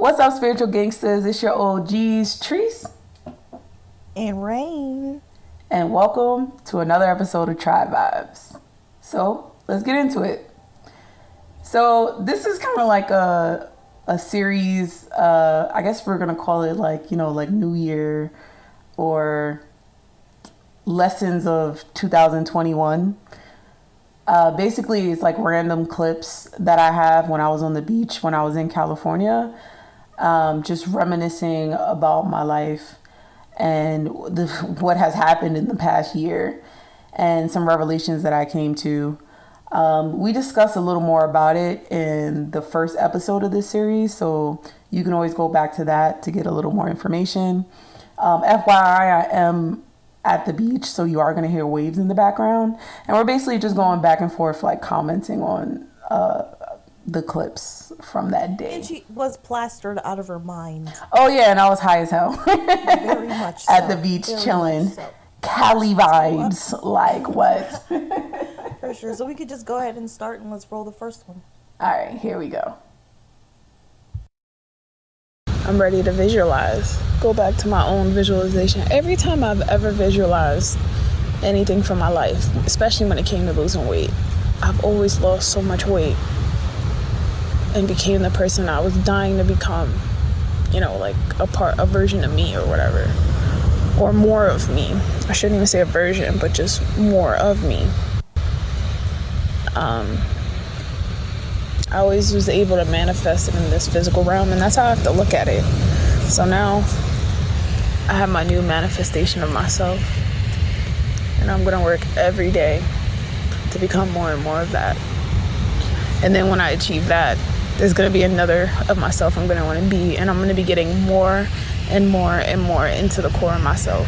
What's up, spiritual gangsters? It's your OGs, Treese. And Rain. And welcome to another episode of Trybe Vibes. So, let's get into it. So, this is kind of like a series, I guess we're going to call it like New Year or Lessons of 2021. Basically, it's like random clips that I have when I was on the beach, when I was in California, just reminiscing about my life and what has happened in the past year and some revelations that I came to. We discussed a little more about it in the first episode of this series, so you can always go back to that to get a little more information. FYI, I am at the beach, so you are going to hear waves in the background, and we're basically just going back and forth, like commenting on the clips from that day. And she was plastered out of her mind. Oh yeah, and I was high as hell. Very much so. At the beach, Very chilling. So. Cali vibes, like what? For sure. So we could just go ahead and start, and let's roll the first one. All right, here we go. I'm ready to visualize. Go back to my own visualization. Every time I've ever visualized anything from my life, especially when it came to losing weight, I've always lost so much weight and became the person I was dying to become. Like a version of me or whatever. Or more of me. I shouldn't even say a version, but just more of me. I always was able to manifest it in this physical realm, and that's how I have to look at it. So now I have my new manifestation of myself, and I'm going to work every day to become more and more of that. And then when I achieve that, there's going to be another of myself I'm going to want to be, and I'm going to be getting more and more and more into the core of myself.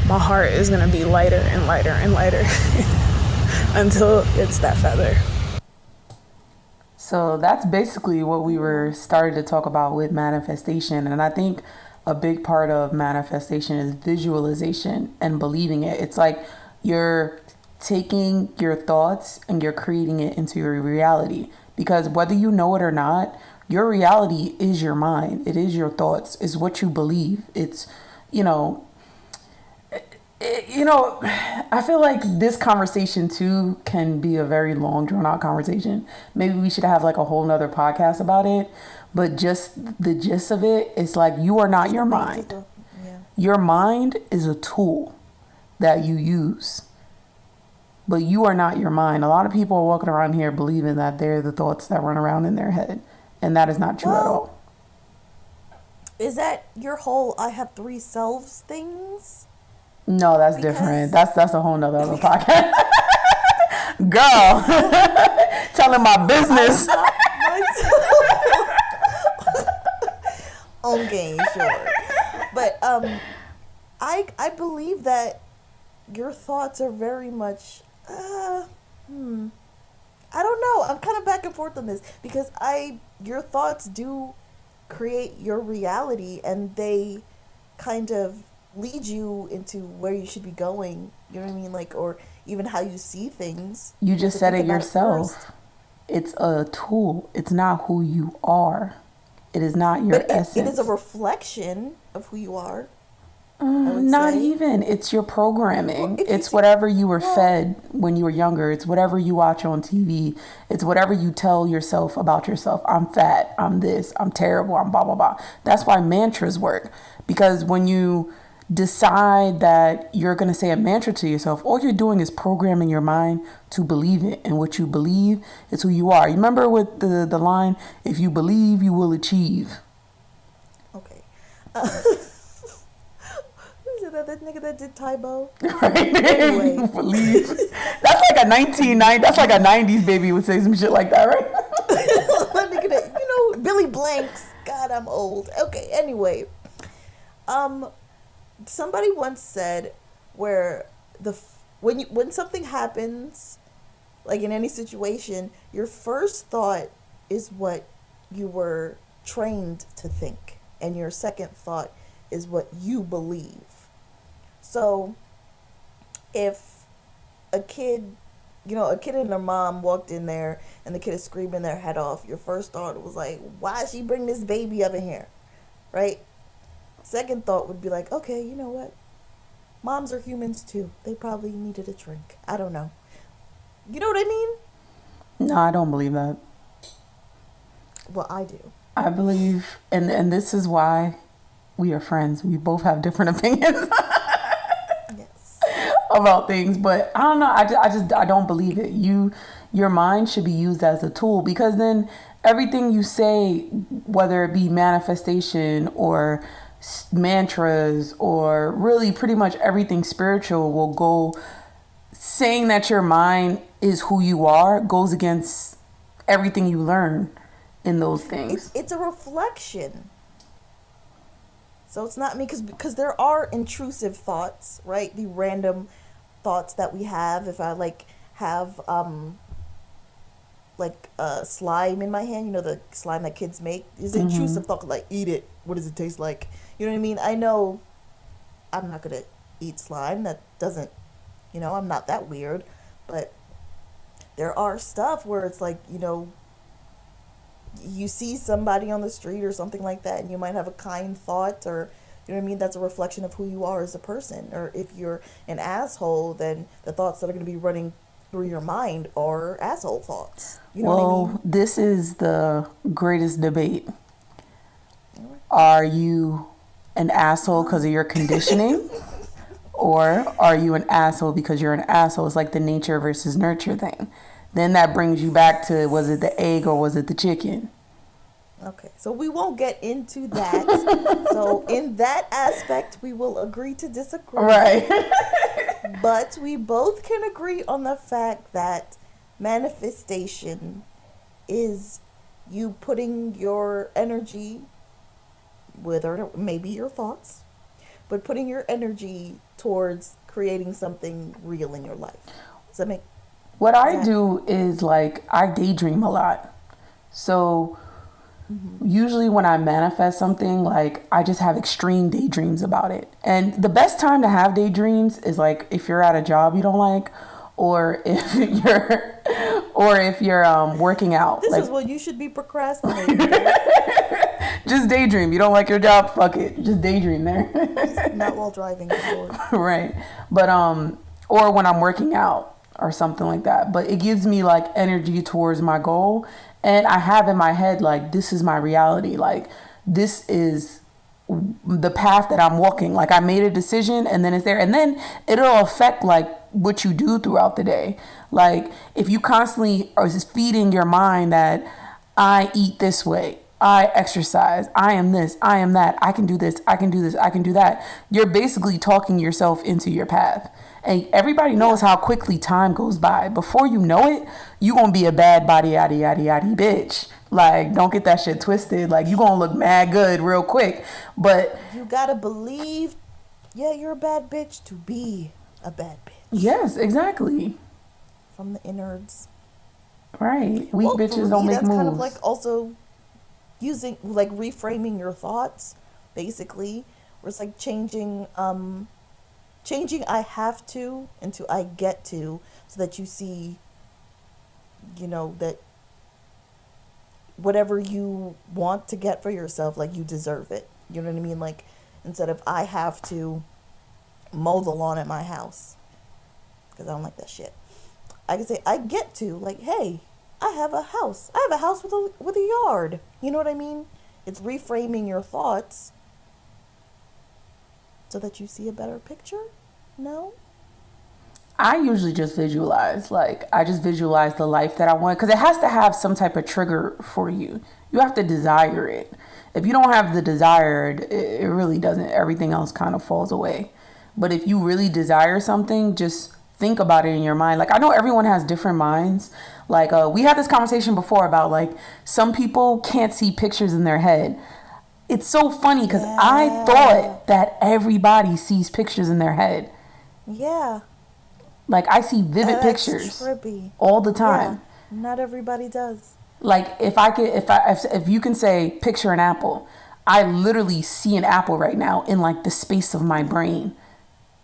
My heart is going to be lighter and lighter and lighter until it's that feather. So that's basically what we were starting to talk about with manifestation. And I think a big part of manifestation is visualization and believing it. It's like you're taking your thoughts and you're creating it into your reality. Because whether you know it or not, your reality is your mind. It is your thoughts. It's what you believe. It's, I feel like this conversation too can be a very long, drawn out conversation. Maybe we should have like a whole nother podcast about it. But just the gist of it is like, you are not your mind. Yeah. Your mind is a tool that you use. But you are not your mind. A lot of people are walking around here believing that they're the thoughts that run around in their head. And that is not true at all. Is that your whole I have three selves things? No, that's different. That's a whole nother other podcast. Girl, telling my business. Okay, sure. But I believe that your thoughts are very much I don't know. I'm kind of back and forth on this because your thoughts do create your reality, and they kind of lead you into where you should be going. You know what I mean? Like, or even how you see things. You just said it yourself. It's a tool. It's not who you are. It is not your essence. It is a reflection of who you are. Not even. It's your programming. It's whatever you were fed when you were younger. It's whatever you watch on TV. It's whatever you tell yourself about yourself. I'm fat. I'm this. I'm terrible. I'm blah, blah, blah. That's why mantras work. Because when you decide that you're going to say a mantra to yourself, all you're doing is programming your mind to believe it. And what you believe is who you are. You remember with the line, if you believe, you will achieve. Okay. That nigga that did Tybo. Right. Anyway. Believe. That's like a 1990. That's like a 90s baby would say some shit like that, right? That nigga that, Billy Blanks. God, I'm old. Okay. Anyway, somebody once said where when something happens, like in any situation, your first thought is what you were trained to think, and your second thought is what you believe. So if a kid a kid and their mom walked in there and the kid is screaming their head off, your first thought was like, why she bring this baby up in here? Right? Second thought would be like, okay, you know what? Moms are humans too. They probably needed a drink. I don't know. You know what I mean? No, I don't believe that. Well, I do. I believe, and this is why we are friends. We both have different opinions Yes. about things, but I don't know. I don't believe it. Your mind should be used as a tool, because then everything you say, whether it be manifestation or mantras or really pretty much everything spiritual, will go, saying that your mind is who you are goes against everything you learn in those things. It's a reflection. So it's not me, because there are intrusive thoughts, right? The random thoughts that we have. If I have slime in my hand, the slime that kids make, is an intrusive thought, like, eat it. What does it taste like? You know what I mean? I know I'm not gonna eat slime. That doesn't, I'm not that weird. But there are stuff where it's like, you see somebody on the street or something like that, and you might have a kind thought, or you know what I mean, that's a reflection of who you are as a person. Or if you're an asshole, then the thoughts that are going to be running through your mind are asshole thoughts. You know what I mean? This is the greatest debate. Are you an asshole because of your conditioning? Or are you an asshole because you're an asshole? It's like the nature versus nurture thing. Then that brings you back to, was it the egg or was it the chicken? Okay, so we won't get into that. So in that aspect, we will agree to disagree. Right. But we both can agree on the fact that manifestation is you putting your energy, whether maybe your thoughts, but putting your energy towards creating something real in your life. Does that make sense? What I do is, I daydream a lot. So usually when I manifest something, I just have extreme daydreams about it. And the best time to have daydreams is if you're at a job you don't like, or if you're working out. This is when you should be procrastinating. Just daydream. You don't like your job, fuck it. Just daydream there. Not while driving. Right. But or when I'm working out or something like that. But it gives me energy towards my goal, and I have in my head this is my reality. This is the path that I'm walking. I made a decision, and then it's there, and then it'll affect what you do throughout the day. If you constantly are just feeding your mind that I eat this way, I exercise, I am this, I am that, I can do this, I can do this, I can do that, you're basically talking yourself into your path. And everybody knows how quickly time goes by. Before you know it, you gonna be a bad body yaddy yaddy yaddy bitch. Don't get that shit twisted. You gonna look mad good real quick. But you gotta believe, you're a bad bitch to be a bad bitch. Yes, exactly. From the innards. Right. Weak bitches don't make moves. That's kind of also using, reframing your thoughts, basically. Where it's changing I have to into I get to, so that you see, that whatever you want to get for yourself, you deserve it. You know what I mean? Instead of I have to mow the lawn at my house, because I don't like that shit, I can say I get to, hey, I have a house. I have a house with a yard. You know what I mean? It's reframing your thoughts so that you see a better picture. No? I usually just visualize. I just visualize the life that I want, because it has to have some type of trigger for you. You have to desire it. If you don't have the desire, it really doesn't. Everything else kind of falls away. But if you really desire something, just think about it in your mind. I know everyone has different minds. We had this conversation before about some people can't see pictures in their head. It's so funny because I thought that everybody sees pictures in their head. Yeah. I see vivid pictures trippy. All the time. Yeah, not everybody does. If you can say picture an apple, I literally see an apple right now in the space of my brain,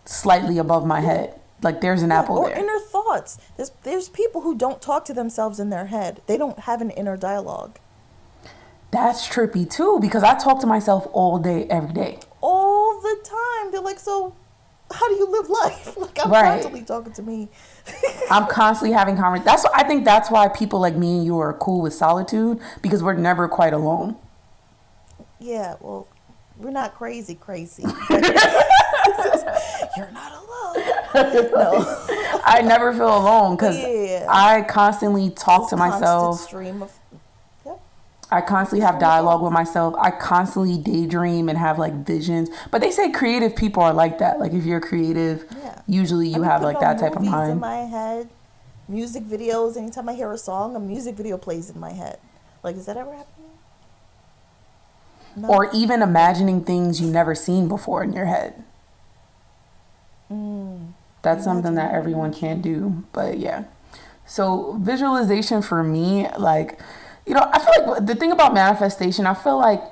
slightly above my head. There's an apple or there. Inner thought. thoughts. There's people who don't talk to themselves in their head. They don't have an inner dialogue. That's trippy too, because I talk to myself all day, every day. All the time. They're like, so how do you live life? Like, I'm Right. constantly talking to me. I'm constantly having conversations. I think that's why people like me and you are cool with solitude, because we're never quite alone. Yeah, well, we're not crazy. You're not alone. No. I never feel alone because Yeah. I constantly talk to myself. Constant stream of, yep. I constantly have dialogue with myself. I constantly daydream and have like visions. But they say creative people are like that. Like if you're creative, Yeah. usually you I'm have putting like that on type of movies in mind. my head, music videos. Anytime I hear a song, a music video plays in my head. Like, has that ever happened? No. Or even imagining things you never seen before in your head. That's something that everyone can't do. But yeah. So visualization for me, like, you know, I feel like the thing about manifestation, I feel like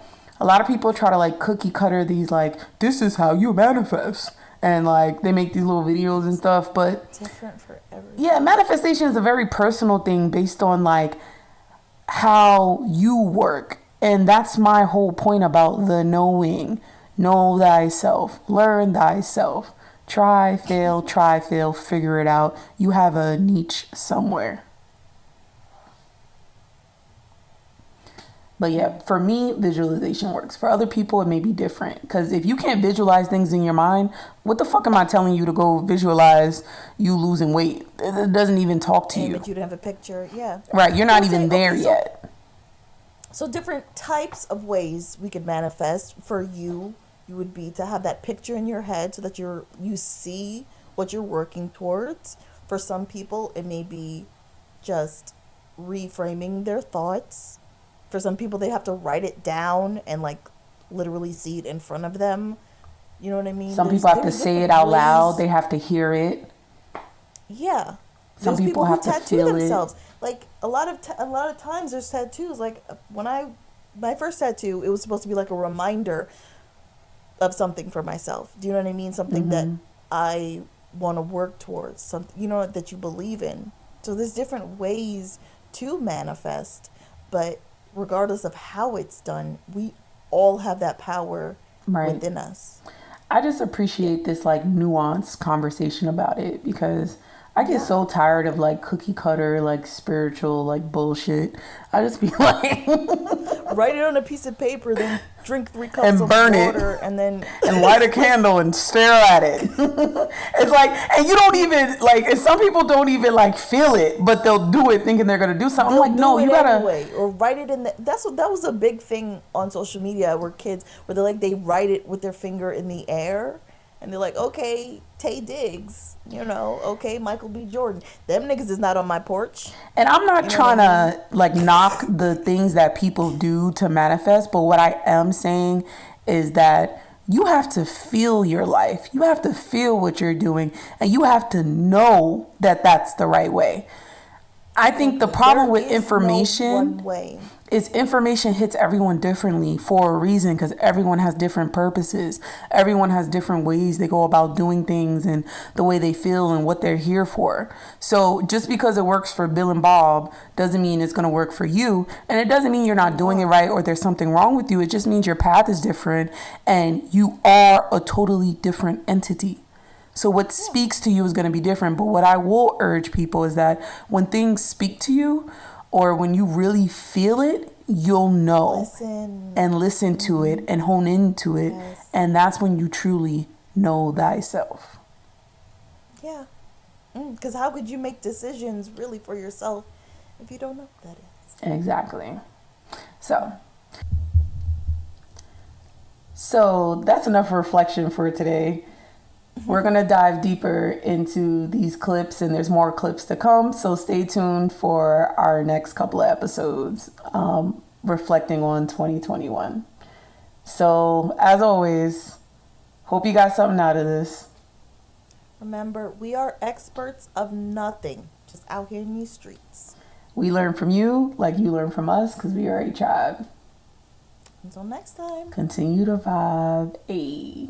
a lot of people try to like cookie cutter these, like, this is how you manifest. And like they make these little videos and stuff. But Different for everyone. yeah, manifestation is a very personal thing based on like how you work. And that's my whole point about the knowing. Know thyself. Learn thyself. Try, fail, figure it out. You have a niche somewhere. But yeah, for me, visualization works. For other people, it may be different. Because if you can't visualize things in your mind, what the fuck am I telling you to go visualize you losing weight? It doesn't even talk to you. But you don't have a picture. Yeah. Right, you're not Okay, even there okay, yet. So different types of ways we could manifest. For you would be to have that picture in your head so that you see what you're working towards. For some people, it may be just reframing their thoughts. For some people, they have to write it down and like literally see it in front of them. You know what I mean? Some people have to say it out loud. They have to hear it. Yeah. Some There's people who have to tattoo feel themselves. Like a lot of times there's tattoos. Like my first tattoo, it was supposed to be like a reminder of something for myself. Do you know what I mean? Something that I want to work towards. Something, you know, that you believe in. So there's different ways to manifest, but regardless of how it's done, we all have that power within us. I just appreciate this like nuanced conversation about it, because I get so tired of like cookie cutter, like spiritual, like bullshit. I just be like, write it on a piece of paper, then drink 3 cups and of burn water, it, and then and light a candle and stare at it. It's like, and you don't even like, and some people don't even like feel it, but they'll do it thinking they're gonna do something. I'm like, no, you gotta anyway, or write it in the. That was a big thing on social media where kids, where they write it with their finger in the air. And they're like, okay, Tay Diggs, you know, okay, Michael B. Jordan. Them niggas is not on my porch. And I'm not trying to like knock the things that people do to manifest, but what I am saying is that you have to feel your life. You have to feel what you're doing, and you have to know that that's the right way. I think the problem with information is information hits everyone differently for a reason, because everyone has different purposes. Everyone has different ways they go about doing things and the way they feel and what they're here for. So just because it works for Bill and Bob doesn't mean it's going to work for you. And it doesn't mean you're not doing it right or there's something wrong with you. It just means your path is different and you are a totally different entity. So what speaks to you is going to be different. But what I will urge people is that when things speak to you, or when you really feel it, you'll know and listen to it and hone into it. Yes. And that's when you truly know thyself. Yeah. Because how could you make decisions really for yourself if you don't know what that is? Exactly. So that's enough reflection for today. We're going to dive deeper into these clips, and there's more clips to come. So stay tuned for our next couple of episodes reflecting on 2021. So as always, hope you got something out of this. Remember, we are experts of nothing, just out here in these streets. We learn from you like you learn from us, because we are a tribe. Until next time. Continue to vibe. Ayy.